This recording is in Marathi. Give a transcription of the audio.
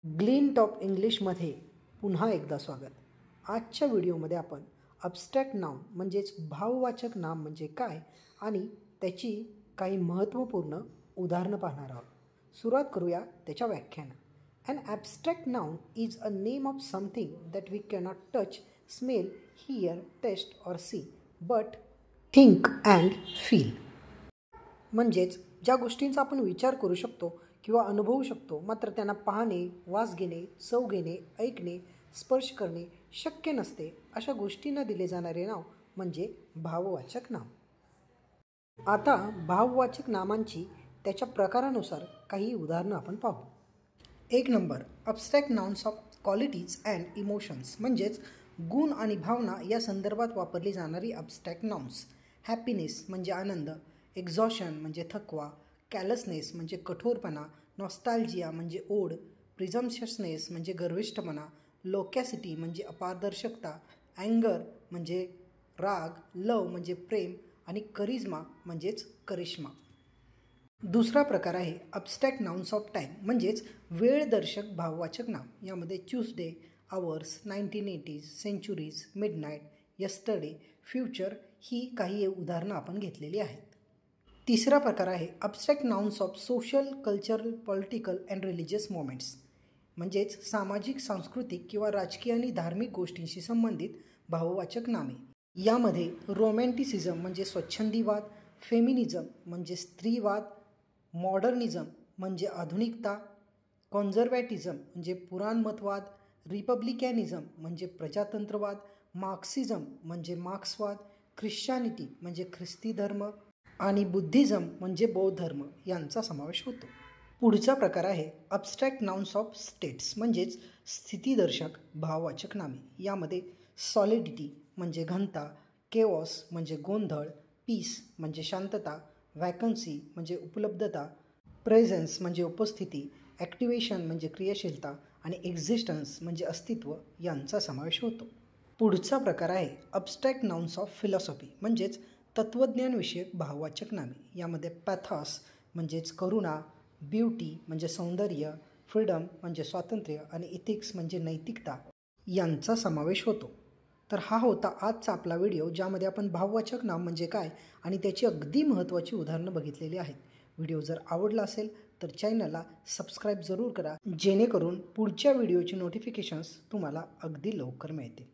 ग्लीन टॉप इंग्लिशमध्ये पुन्हा एकदा स्वागत. आजच्या व्हिडिओमध्ये आपण ॲब्स्ट्रॅक्ट नाउन म्हणजेच भाववाचक नाम म्हणजे काय आणि त्याची काही महत्त्वपूर्ण उदाहरणं पाहणार आहोत. सुरुवात करूया त्याच्या व्याख्यानं. An abstract noun is a name of something that we cannot touch, smell, hear, taste or see but think and feel. म्हणजेच ज्या गोष्टींचा आपण विचार करू शकतो किंवा अनुभवू शकतो, मात्र त्यांना पाहणे, वास घेणे, चव घेणे, ऐकणे, स्पर्श करणे शक्य नसते, अशा गोष्टींना दिले जाणारे नाव म्हणजे भाववाचक नाम. आता भाववाचक नामांची त्याच्या प्रकारानुसार काही उदाहरणं आपण पाहू. 1 number, abstract nouns of qualities and emotions म्हणजेच गुण आणि भावना या संदर्भात वापरली जाणारी ॲब्स्ट्रॅक्ट नाउन्स. हॅपीनेस म्हणजे आनंद, एक्झॉशन म्हणजे थकवा, कॅलसनेस म्हणजे कठोरपणा, नॉस्टॅल्जिया म्हणजे ओढ, प्रिझम्पशसनेस म्हणजे गर्विष्ठपणा, लोकॅसिटी म्हणजे अपारदर्शकता, अँगर म्हणजे राग, लव म्हणजे प्रेम आणि करिश्मा म्हणजेच करिश्मा. दुसरा प्रकार आहे ॲब्स्ट्रॅक्ट नाउन्स ऑफ टाईम म्हणजेच वेळदर्शक भाववाचक नाम. यामध्ये Tuesday, hours, 1980s, centuries, midnight, yesterday, future ही काही उदाहरणं आपण घेतलेली आहेत. तिसरा प्रकार आहे abstract nouns of social, cultural, political and religious moments म्हणजेच सामाजिक, सांस्कृतिक किंवा राजकीय आणि धार्मिक गोष्टींशी संबंधित भाववाचक नामे. यामध्ये रोमॅन्टिसिझम म्हणजे स्वच्छंदीवाद, फेमिनिझम म्हणजे स्त्रीवाद, मॉडर्निझम म्हणजे आधुनिकता, कॉन्झर्व्हेटिझम म्हणजे पुराणमतवाद, रिपब्लिकॅनिझम म्हणजे प्रजातंत्रवाद, मार्क्सिझम म्हणजे मार्क्सवाद, ख्रिश्चॅनिटी म्हणजे ख्रिस्ती धर्म आणि बुद्धिझम म्हणजे बौद्ध धर्म यांचा समावेश होतो. पुढचा प्रकार आहे ॲब्स्ट्रॅक्ट नाउन्स ऑफ स्टेट्स म्हणजेच स्थितीदर्शक भाववाचक नामे. यामध्ये सॉलिडिटी म्हणजे घनता, केओस म्हणजे गोंधळ, पीस म्हणजे शांतता, व्हॅकन्सी म्हणजे उपलब्धता, प्रेझेन्स म्हणजे उपस्थिती, ॲक्टिवेशन म्हणजे क्रियाशीलता आणि एक्झिस्टन्स म्हणजे अस्तित्व यांचा समावेश होतो. पुढचा प्रकार आहे ॲब्स्ट्रॅक्ट नाउन्स ऑफ फिलॉसॉफी म्हणजेच तत्त्वज्ञानविषयक भाववाचक नामे. यामध्ये पॅथॉस म्हणजेच करुणा, ब्युटी म्हणजे सौंदर्य, फ्रीडम म्हणजे स्वातंत्र्य आणि इथिक्स म्हणजे नैतिकता यांचा समावेश होतो. तर हा होता आजचा आपला व्हिडिओ, ज्यामध्ये आपण भाववाचक नाम म्हणजे काय आणि त्याची अगदी महत्त्वाची उदाहरणं बघितलेली आहेत. व्हिडिओ जर आवडला असेल तर चॅनलला सबस्क्राईब जरूर करा, जेणेकरून पुढच्या व्हिडिओची नोटिफिकेशन्स तुम्हाला अगदी लवकर मिळतील.